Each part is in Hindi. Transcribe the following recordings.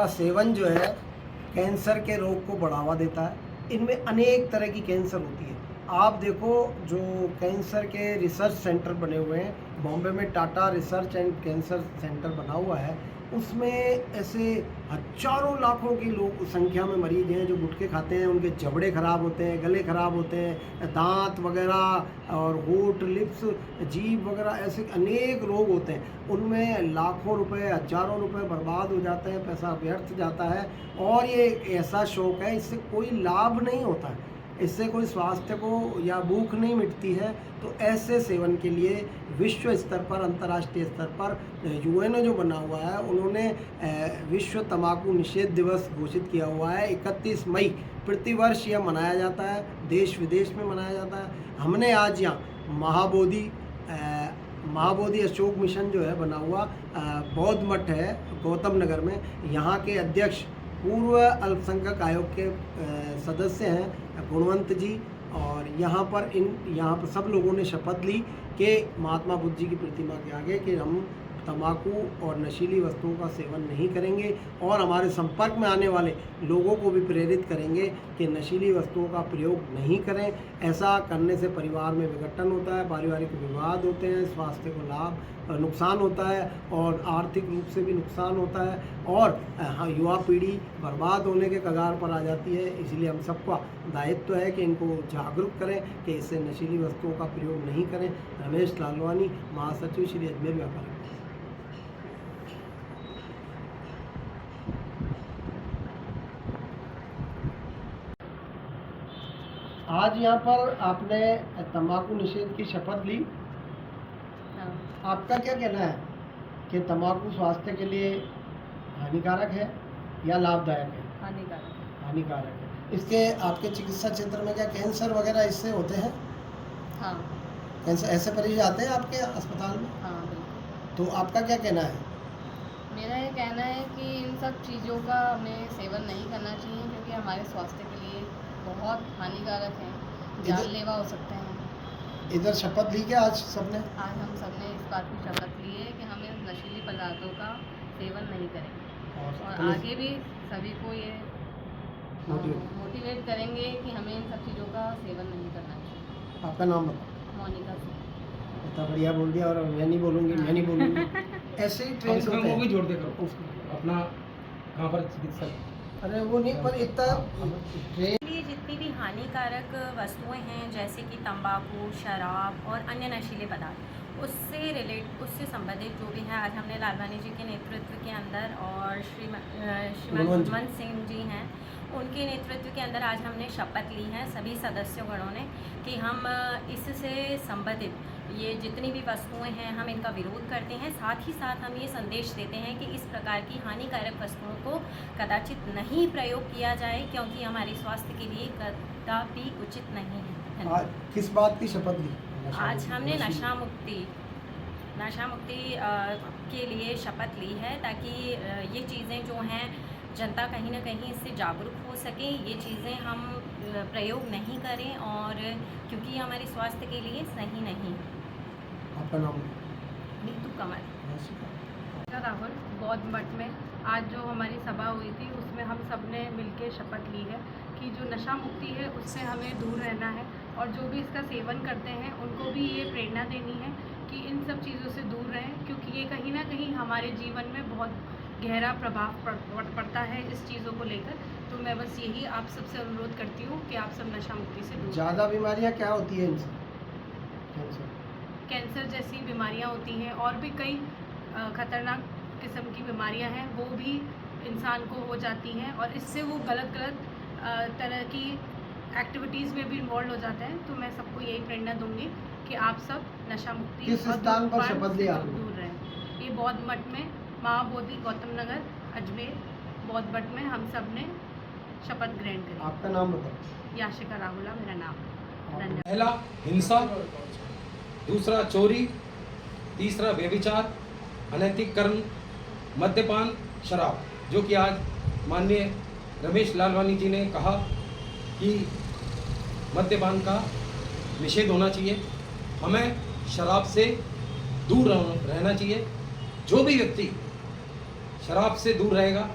का सेवन जो है कैंसर के रोग को बढ़ावा देता है। इनमें अनेक तरह की कैंसर होती है। आप देखो, जो कैंसर के रिसर्च सेंटर बने हुए हैं बॉम्बे में, Tata research and cancer centre बना हुआ है, उसमें ऐसे हजारों लाखों की लोग संख्या में मरीज हैं जो गुटखे खाते हैं, उनके जबड़े खराब होते हैं, गले खराब होते हैं, दांत वगैरह और होठ, लिप्स, जीभ वगैरह, ऐसे अनेक रोग होते हैं। उनमें लाखों रुपए, हजारों रुपए बर्बाद हो जाते हैं, पैसा व्यर्थ जाता है। और ये ऐसा शौक है, इससे कोई लाभ नहीं होता है, इससे कोई स्वास्थ्य को या भूख नहीं मिटती है। तो ऐसे सेवन के लिए विश्व स्तर पर, अंतर्राष्ट्रीय स्तर पर यूएनओ जो बना हुआ है, उन्होंने विश्व तंबाकू निषेध दिवस घोषित किया हुआ है। 31 मई प्रतिवर्ष यह मनाया जाता है, देश विदेश में मनाया जाता है। हमने आज यहाँ महाबोधि अशोक मिशन जो है बना हुआ बौद्ध मठ है गौतम नगर में, यहाँ के अध्यक्ष पूर्व अल्पसंख्यक आयोग के सदस्य हैं गुणवंत जी, और यहाँ पर सब लोगों ने शपथ ली कि महात्मा बुद्ध जी की प्रतिमा के आगे कि हम तंबाकू और नशीली वस्तुओं का सेवन नहीं करेंगे, और हमारे संपर्क में आने वाले लोगों को भी प्रेरित करेंगे कि नशीली वस्तुओं का प्रयोग नहीं करें। ऐसा करने से परिवार में विघटन होता है, पारिवारिक विवाद होते हैं, स्वास्थ्य को नुकसान होता है और आर्थिक रूप से भी नुकसान होता है, और युवा पीढ़ी बर्बाद होने के कगार पर आ जाती है। इसलिए हम सबका दायित्व है कि इनको जागरूक करें कि इससे नशीली वस्तुओं का प्रयोग नहीं करें। रमेश लालवानी, महासचिव, श्री अजमेर व्यापार। आज यहाँ पर आपने तंबाकू निषेध की शपथ ली। हाँ। आपका क्या कहना है कि तंबाकू स्वास्थ्य के लिए हानिकारक है या लाभदायक है? हानिकारक है। इसके आपके चिकित्सा क्षेत्र में क्या कैंसर वगैरह इससे होते हैं? हाँ। कैंसर ऐसे मरीज आते हैं आपके अस्पताल में? हाँ, बिल्कुल। तो आपका क्या कहना है? मेरा ये कहना है कि इन सब चीज़ों का हमें सेवन नहीं करना चाहिए, क्योंकि हमारे स्वास्थ्य के लिए बहुत हानिकारक हैं, जानलेवा हो सकते हैं। इधर शपथ ली क्या आज सबने? आज हम सबने इस बात की शपथ ली है कि हम इन नशीली पदार्थों का सेवन नहीं करेंगे, और आगे भी सभी को ये मोटिवेट करेंगे कि हमें इन सब चीज़ों का सेवन नहीं करना चाहिए। आपका नाम बताओ। मोनिका सिंह। इतना बढ़िया बोल दिया, और मैं नहीं बोलूँगी, मैं नहीं बोलूँगी। ऐसे ही ट्रेन होते हैं। भी जोड़ दे करो अपना कहाँ पर चिकित्सा। अरे वो नहीं, पर इतना ट्रेन जितनी भी हानिकारक वस्तुएं हैं जैसे कि तंबाकू, शराब और अन्य नशीले पदार्थ, उससे संबंधित जो भी है, आज हमने लालवानी जी के नेतृत्व के अंदर और श्रीमान गुणवंत सिंह जी हैं, उनके नेतृत्व के अंदर आज हमने शपथ ली है सभी सदस्यगणों ने कि हम इससे संबंधित ये जितनी भी वस्तुएं हैं हम इनका विरोध करते हैं। साथ ही साथ हम ये संदेश देते हैं कि इस प्रकार की हानिकारक वस्तुओं को कदाचित नहीं प्रयोग किया जाए, क्योंकि हमारे स्वास्थ्य के लिए कदापि उचित नहीं है। आज किस बात की शपथ ली? आज हमने नशा मुक्ति के लिए शपथ ली है, ताकि ये चीज़ें जो हैं जनता कहीं ना कहीं इससे जागरूक हो सके, ये चीज़ें हम प्रयोग नहीं करें, और क्योंकि ये हमारे स्वास्थ्य के लिए सही नहीं। आपका नाम? नीतू कमल। राहुल, बौद्ध मठ में आज जो हमारी सभा हुई थी उसमें हम सब ने मिलकर शपथ ली है कि जो नशा मुक्ति है उससे हमें दूर रहना है, और जो भी इसका सेवन करते हैं उनको भी ये प्रेरणा देनी है कि इन सब चीज़ों से दूर रहें, क्योंकि ये कहीं ना कहीं हमारे जीवन में बहुत गहरा प्रभाव पड़ता है इस चीज़ों को लेकर। तो मैं बस यही आप सबसे अनुरोध करती हूँ कि आप सब नशा मुक्ति से दूर। ज़्यादा बीमारियाँ क्या होती हैं इनसे? कैंसर जैसी बीमारियाँ होती हैं, और भी कई खतरनाक किस्म की बीमारियां हैं, वो भी इंसान को हो जाती हैं, और इससे वो गलत तरह की एक्टिविटीज़ में भी इन्वॉल्व हो जाते हैं। तो मैं सबको यही प्रेरणा दूंगी कि आप सब नशा मुक्ति किस स्थान पर शपथ ली आपने? दूर रहें। ये बौद्ध मठ में, महाबोधि गौतम नगर अजमेर बौद्ध मठ में हम सब ने शपथ ग्रहण करी। आपका नाम बताओ। याशिका राहुला मेरा नाम। धन्यवाद। पहला हिंसा, दूसरा चोरी, तीसरा व्यभिचार, अनैतिक कर्म, मद्यपान, शराब, जो कि आज माननीय रमेश लालवानी जी ने कहा कि मद्यपान का निषेध होना चाहिए, हमें शराब से दूर रहना चाहिए। जो भी व्यक्ति शराब से दूर रहेगा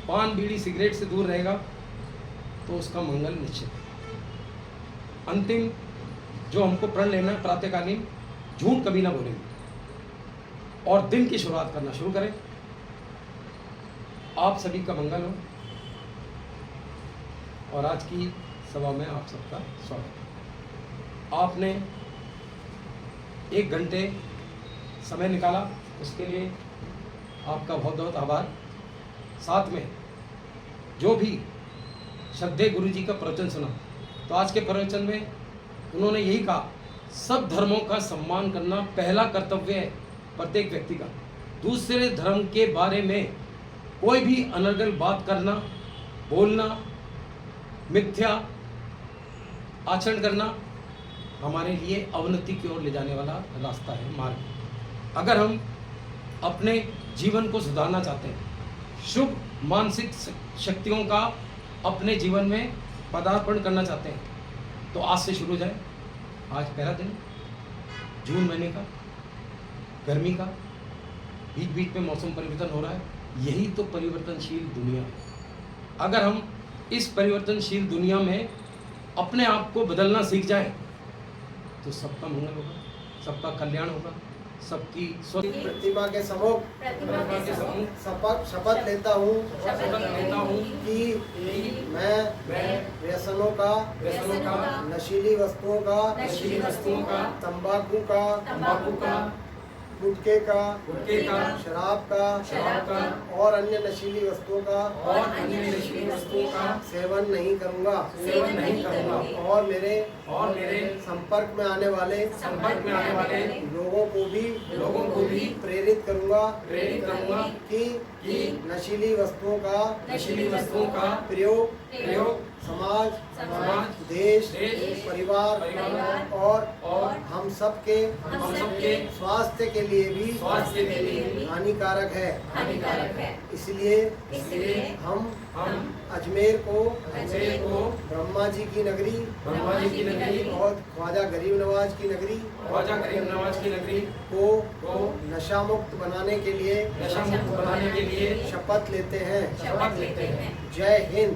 पान बीड़ी सिगरेट से दूर रहेगा तो उसका मंगल निश्चित है। अंतिम जो हमको प्रण लेना है प्रातःकालीन, झूठ कभी ना बोलेंगे और दिन की शुरुआत करना शुरू करें। आप सभी का मंगल हो और आज की सभा में आप सबका स्वागत है। आपने 1 घंटे समय निकाला, उसके लिए आपका बहुत बहुत आभार। साथ में जो भी श्रद्धेय गुरु जी का प्रवचन सुना, तो आज के प्रवचन में उन्होंने यही कहा, सब धर्मों का सम्मान करना पहला कर्तव्य है प्रत्येक व्यक्ति का। दूसरे धर्म के बारे में कोई भी अनर्गल बात करना, बोलना, मिथ्या आचरण करना हमारे लिए अवनति की ओर ले जाने वाला रास्ता है, मार्ग। अगर हम अपने जीवन को सुधारना चाहते हैं, शुभ मानसिक शक्तियों का अपने जीवन में पदार्पण करना चाहते हैं, तो आज से शुरू हो जाए। आज पहला दिन जून महीने का, गर्मी का, बीच बीच में मौसम परिवर्तन हो रहा है। यही तो परिवर्तनशील दुनिया है। अगर हम इस परिवर्तनशील दुनिया में अपने आप को बदलना सीख जाएं, तो सबका मंगल होगा, सबका कल्याण होगा, सबकी प्रतिमा के सम्मुख शपथ लेता हूँ कि मैं व्यसनों का, नशीली वस्तुओं का, तंबाकू का, गुटखे का, शराब का और अन्य नशीली वस्तुओं का सेवन नहीं करूँगा और मेरे संपर्क में आने वाले लोगों को भी प्रेरित करूँगा कि नशीली वस्तुओं का प्रयोग समाज, देश, परिवार और हम सबके स्वास्थ्य के लिए भी हानिकारक है। इसलिए हम अजमेर को ब्रह्मा जी की नगरी और ख्वाजा गरीब नवाज की नगरी को नशा मुक्त बनाने के लिए शपथ लेते हैं। जय हिंद।